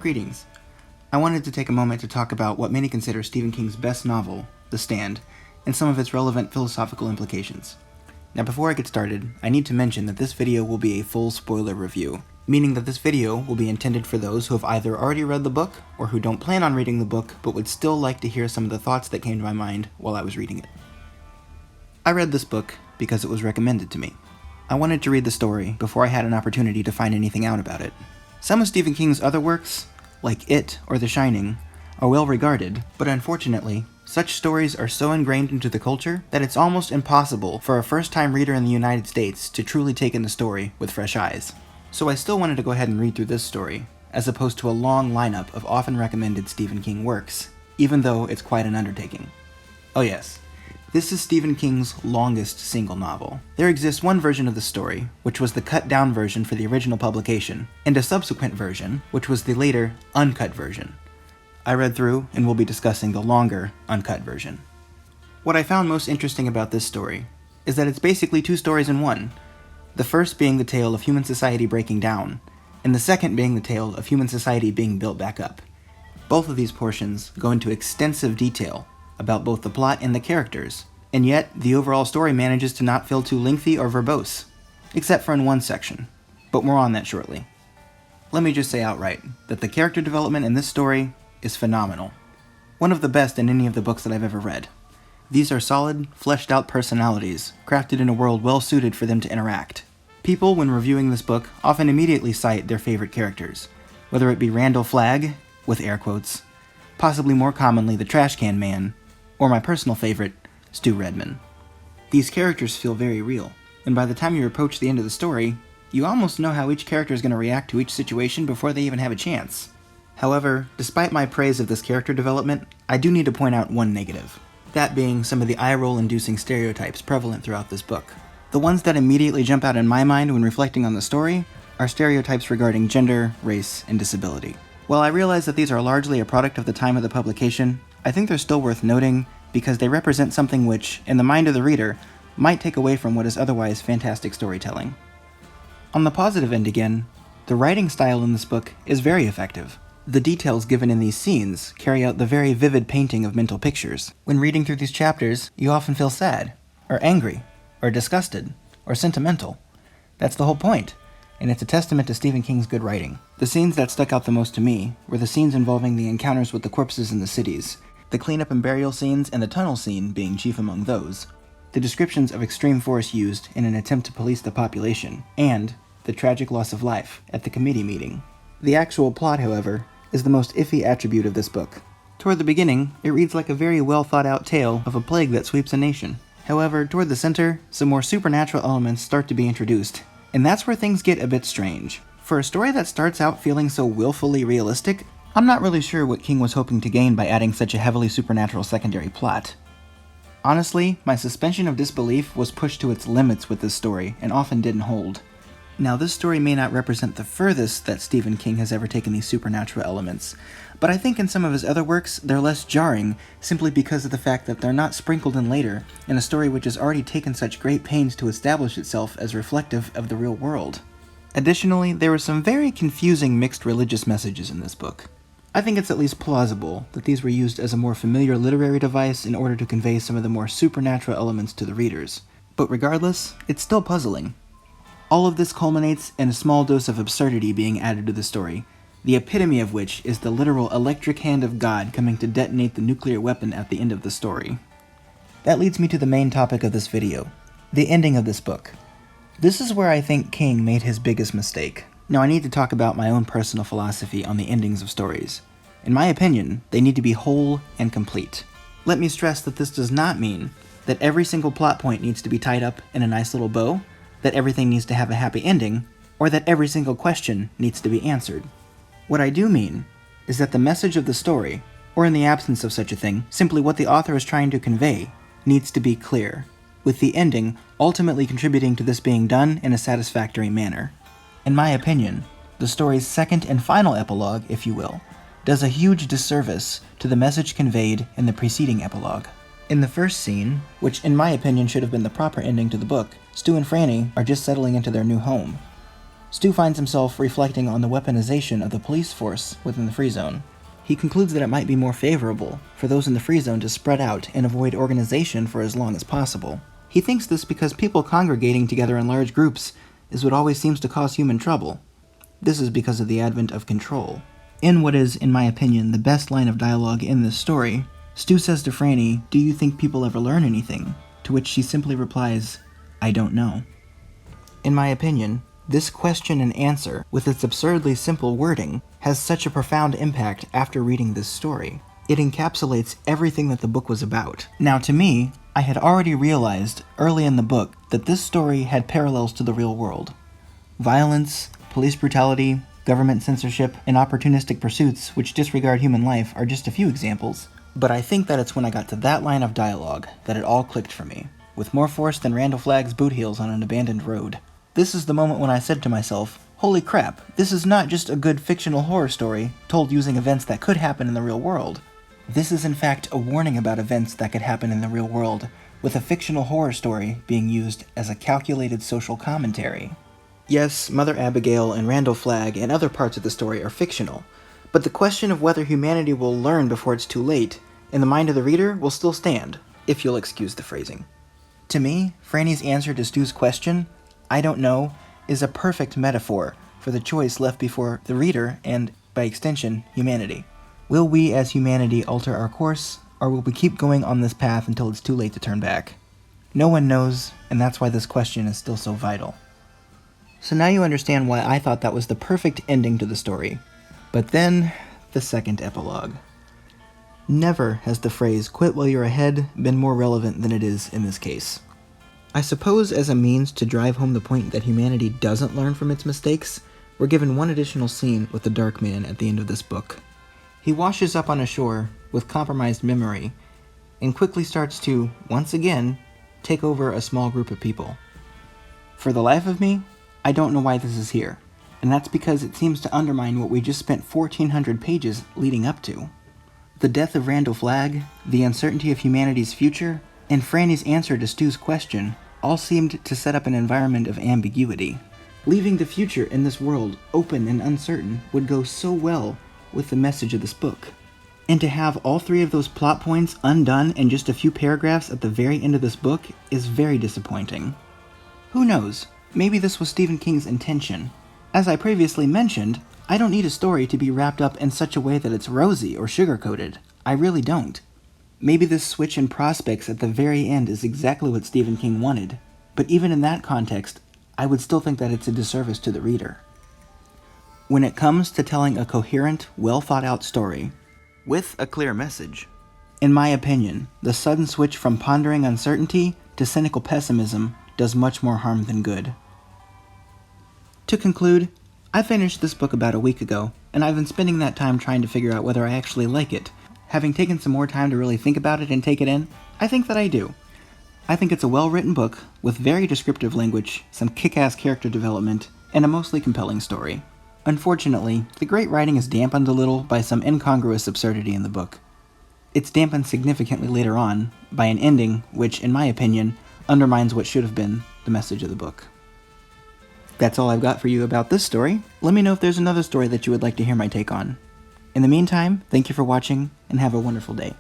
Greetings. I wanted to take a moment to talk about what many consider Stephen King's best novel, The Stand, and some of its relevant philosophical implications. Now before I get started, I need to mention that this video will be a full spoiler review, meaning that this video will be intended for those who have either already read the book, or who don't plan on reading the book but would still like to hear some of the thoughts that came to my mind while I was reading it. I read this book because it was recommended to me. I wanted to read the story before I had an opportunity to find anything out about it. Some of Stephen King's other works, like It or The Shining, are well regarded, but unfortunately, such stories are so ingrained into the culture that it's almost impossible for a first-time reader in the United States to truly take in the story with fresh eyes. So I still wanted to go ahead and read through this story, as opposed to a long lineup of often recommended Stephen King works, even though it's quite an undertaking. Oh yes, this is Stephen King's longest single novel. There exists one version of the story, which was the cut-down version for the original publication, and a subsequent version, which was the later, uncut version. I read through and will be discussing the longer, uncut version. What I found most interesting about this story is that it's basically two stories in one, the first being the tale of human society breaking down, and the second being the tale of human society being built back up. Both of these portions go into extensive detail about both the plot and the characters, and yet the overall story manages to not feel too lengthy or verbose, except for in one section, but more on that shortly. Let me just say outright that the character development in this story is phenomenal. One of the best in any of the books that I've ever read. These are solid, fleshed out personalities, crafted in a world well suited for them to interact. People, when reviewing this book, often immediately cite their favorite characters, whether it be Randall Flagg, with air quotes, possibly more commonly the Trash Can Man, or my personal favorite, Stu Redman. These characters feel very real, and by the time you approach the end of the story, you almost know how each character is going to react to each situation before they even have a chance. However, despite my praise of this character development, I do need to point out one negative, that being some of the eye-roll-inducing stereotypes prevalent throughout this book. The ones that immediately jump out in my mind when reflecting on the story are stereotypes regarding gender, race, and disability. While I realize that these are largely a product of the time of the publication, I think they're still worth noting because they represent something which, in the mind of the reader, might take away from what is otherwise fantastic storytelling. On the positive end again, the writing style in this book is very effective. The details given in these scenes carry out the very vivid painting of mental pictures. When reading through these chapters, you often feel sad, or angry, or disgusted, or sentimental. That's the whole point, and it's a testament to Stephen King's good writing. The scenes that stuck out the most to me were the scenes involving the encounters with the corpses in the cities, the cleanup and burial scenes and the tunnel scene being chief among those, the descriptions of extreme force used in an attempt to police the population, and the tragic loss of life at the committee meeting. The actual plot, however, is the most iffy attribute of this book. Toward the beginning, it reads like a very well thought out tale of a plague that sweeps a nation. However, toward the center, some more supernatural elements start to be introduced, and that's where things get a bit strange. For a story that starts out feeling so willfully realistic, I'm not really sure what King was hoping to gain by adding such a heavily supernatural secondary plot. Honestly, my suspension of disbelief was pushed to its limits with this story, and often didn't hold. Now, this story may not represent the furthest that Stephen King has ever taken these supernatural elements, but I think in some of his other works, they're less jarring, simply because of the fact that they're not sprinkled in later in a story which has already taken such great pains to establish itself as reflective of the real world. Additionally, there were some very confusing mixed religious messages in this book. I think it's at least plausible that these were used as a more familiar literary device in order to convey some of the more supernatural elements to the readers. But regardless, it's still puzzling. All of this culminates in a small dose of absurdity being added to the story, the epitome of which is the literal electric hand of God coming to detonate the nuclear weapon at the end of the story. That leads me to the main topic of this video, the ending of this book. This is where I think King made his biggest mistake. Now I need to talk about my own personal philosophy on the endings of stories. In my opinion, they need to be whole and complete. Let me stress that this does not mean that every single plot point needs to be tied up in a nice little bow, that everything needs to have a happy ending, or that every single question needs to be answered. What I do mean is that the message of the story, or in the absence of such a thing, simply what the author is trying to convey, needs to be clear, with the ending ultimately contributing to this being done in a satisfactory manner. In my opinion, the story's second and final epilogue, if you will, does a huge disservice to the message conveyed in the preceding epilogue. In the first scene, which in my opinion should have been the proper ending to the book, Stu and Franny are just settling into their new home. Stu finds himself reflecting on the weaponization of the police force within the free zone. He concludes that it might be more favorable for those in the free zone to spread out and avoid organization for as long as possible. He thinks this because people congregating together in large groups is what always seems to cause human trouble. This is because of the advent of control. In what is, in my opinion, the best line of dialogue in this story, Stu says to Franny, "Do you think people ever learn anything?" To which she simply replies, "I don't know." In my opinion, this question and answer, with its absurdly simple wording, has such a profound impact after reading this story. It encapsulates everything that the book was about. Now to me, I had already realized early in the book that this story had parallels to the real world. Violence, police brutality, government censorship, and opportunistic pursuits which disregard human life are just a few examples. But I think that it's when I got to that line of dialogue that it all clicked for me, with more force than Randall Flagg's boot heels on an abandoned road. This is the moment when I said to myself, holy crap, this is not just a good fictional horror story told using events that could happen in the real world. This is in fact a warning about events that could happen in the real world, with a fictional horror story being used as a calculated social commentary. Yes, Mother Abigail and Randall Flagg and other parts of the story are fictional, but the question of whether humanity will learn before it's too late, in the mind of the reader, will still stand, if you'll excuse the phrasing. To me, Franny's answer to Stu's question, "I don't know," is a perfect metaphor for the choice left before the reader and, by extension, humanity. Will we as humanity alter our course, or will we keep going on this path until it's too late to turn back? No one knows, and that's why this question is still so vital. So now you understand why I thought that was the perfect ending to the story. But then, the second epilogue. Never has the phrase, "quit while you're ahead," been more relevant than it is in this case. I suppose as a means to drive home the point that humanity doesn't learn from its mistakes, we're given one additional scene with the Dark Man at the end of this book. He washes up on a shore with compromised memory, and quickly starts to, once again, take over a small group of people. For the life of me, I don't know why this is here, and that's because it seems to undermine what we just spent 1,400 pages leading up to. The death of Randall Flagg, the uncertainty of humanity's future, and Franny's answer to Stu's question all seemed to set up an environment of ambiguity. Leaving the future in this world open and uncertain would go so well with the message of this book. And to have all three of those plot points undone in just a few paragraphs at the very end of this book is very disappointing. Who knows? Maybe this was Stephen King's intention. As I previously mentioned, I don't need a story to be wrapped up in such a way that it's rosy or sugar-coated. I really don't. Maybe this switch in prospects at the very end is exactly what Stephen King wanted, but even in that context, I would still think that it's a disservice to the reader. When it comes to telling a coherent, well-thought-out story, with a clear message, in my opinion, the sudden switch from pondering uncertainty to cynical pessimism does much more harm than good. To conclude, I finished this book about a week ago, and I've been spending that time trying to figure out whether I actually like it. Having taken some more time to really think about it and take it in, I think that I do. I think it's a well-written book, with very descriptive language, some kick-ass character development, and a mostly compelling story. Unfortunately, the great writing is dampened a little by some incongruous absurdity in the book. It's dampened significantly later on by an ending which, in my opinion, undermines what should have been the message of the book. That's all I've got for you about this story. Let me know if there's another story that you would like to hear my take on. In the meantime, thank you for watching, and have a wonderful day.